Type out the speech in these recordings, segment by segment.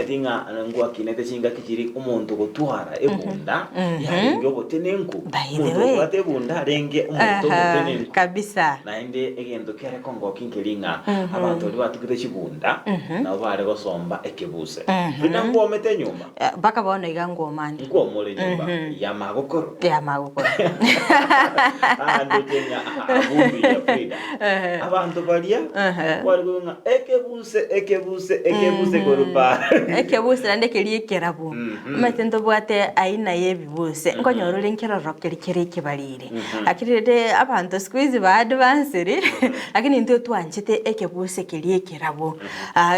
tinga ngwa kinete chinga kichiri umuntu gutwara ebunda yaringe obotenenku umuntu gwate ebunda renge umuntu obotenenku kabisa naende egendo kere kongo kinkelinga abantu bali batukite chibunda nabo bare gosomba ekebuse bina ngomete nyumba baka bona igango omani ngo mole nyumba ya magokoro ando tenya abumbi ya Frida abantu balia wali gonga ekebuse gorupa ekebuse nande keliye kerabu matendo bwate aina yebibuse nkonyorore nkeroro kelikere kibalire akirede abantu squeeze ba advance lakini ndio twanchite ekebuse keliye kerabu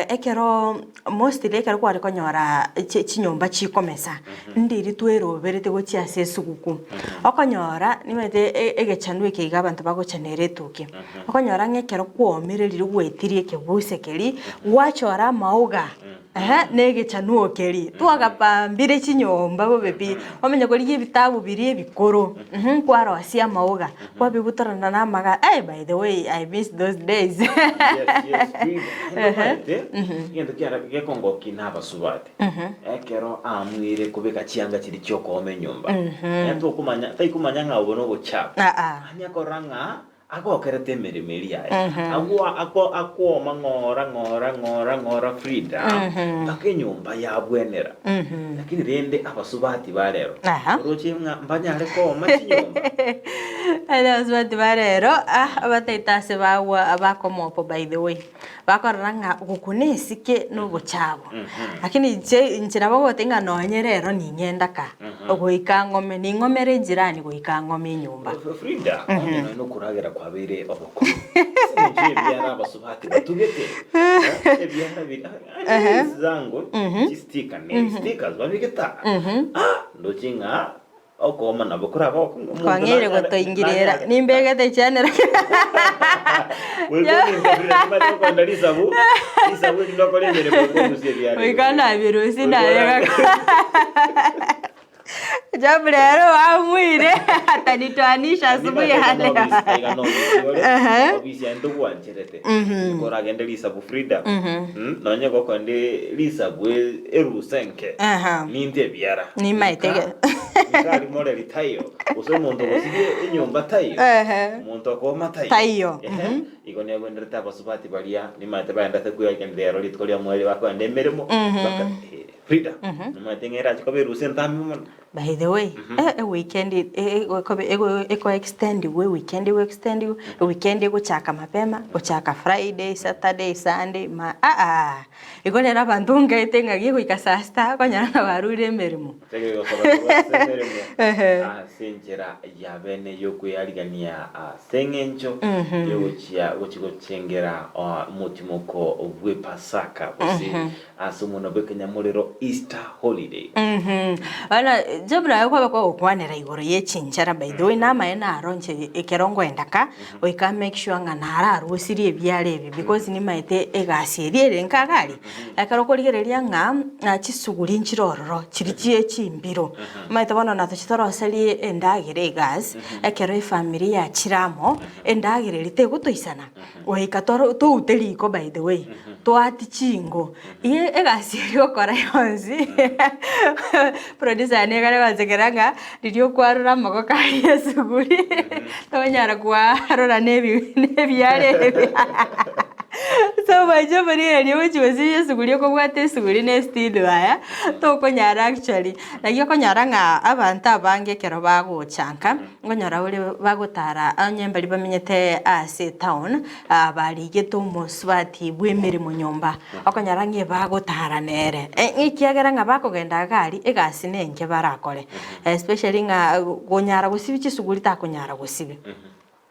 ekero mostly ekero kwari konyora chinyomba chikomesa ndiri tweroberete go chiase suguku okonyora nimete egechanwe ke abantu bagochanere tuke okonyora ngekero kwomererire gwetirie kebuse keli wachora mauga nege chanuo keli twagapambire chinyomba bo bebi omenya kori ebitabu biri ebikoro kwaro asia mauga kwa bibutarana na maga by the way I miss those days yes ngendo kyara gekongo kinaba subate ekero amwire kubeka chianga chiri cyokome nyumba ento kumanya taikumanya ngabo no bochapa anya koranga agokerete meremeri aya akwo mangora Frida akenyumba yabwenera lakini rende abasubati barero rochimwa mbanyare ko machinyumba abasubati barero abataitase bawa abakomopo by the way bakoranga gukunesike no bochabo lakini nchira bagotenga nonyerero ninyendaka ogoika ngome ni ngomere jirani goika ngome nyumba Frida no kuragera kwabere oboko byara basubati batugete ebyara bira zango chistika ne stickers babigeta ndochinga okoma nabo kuraba kwangire gotoingirira nimbegete chanera wewe ni kwandaliza bu isabu ndikolemere boko musebiyare wikana virusi naye Jabrero amwire atanitwanisha asubuhi hale. Obisi ando wancherete. Kora gende lisa bu Frida. Nonye goko ndi lisa bu erusenke. Ninte biara. Ni maitege. Kali mole litayo. Uso muntu osige inyumba tayo. Muntu akoma tayo. Tayo. Igone gwendereta basubati balia ni mate baenda tekuya gendero litkolia mwele bako ndemeremo. Frida. Numatengera chikobe rusentami. By the way, a weekend eko extend weekend go chaka mapema, go chaka Friday, Saturday, Sunday, igonera bandunga itenga gigo ikasasta konyana barure merimo. Tego senjera yabene yokuyaligania sengencho yochia gochigocengera mutimoko obwe Pasaka bose asumuno bekenya mulero Easter holiday. Bana jabra yakwa bakwa okwanera igoro yechinchara by the way nama ena aronche ekerongo endaka oika make sure nga nara arusiri ebyale ebi because ni maite egasiriere nkagari akarokorigereria nga chisuguri nchirororo chirikie chimbiro maite bono nato chitoroseri endagire gas ekero family ya chiramo endagire lite gutoisana oika toro to uteliko by the way to atichingo ye egasiri okora yonzi producer negara bazegeranga ririo kwarura magoka yesuguri tonyara kwarura nebyare so baje bari riyo chiwezi yesuguri ko bwate suguri ne still aya to konyara actually nagiye konyara nga abantu abange kero bagochanka ngonyara uri bagotara anyembali bamenyete ase town bari geto muswati bwemere mu nyomba akonyara nge bagotara nere ikiagera nga bakogenda gari egasi nenge barakore especially nga gonyara gusibi chisuguri ta konyara gusibi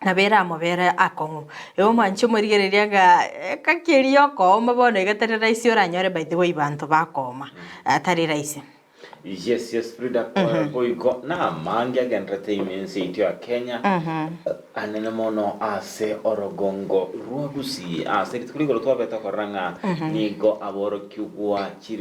nabera amobera akongo ewo mancho morigereria ga kakerio ko mabone gatere raisi oranyore by the way bantu bakoma atari raisi. Yes, Frida, koiko na mangi aga entertainment city ya Kenya. Anene mono ase orogongo ruagusi ase tukuligoro twabeta koranga nigo aboro kyugwa chiri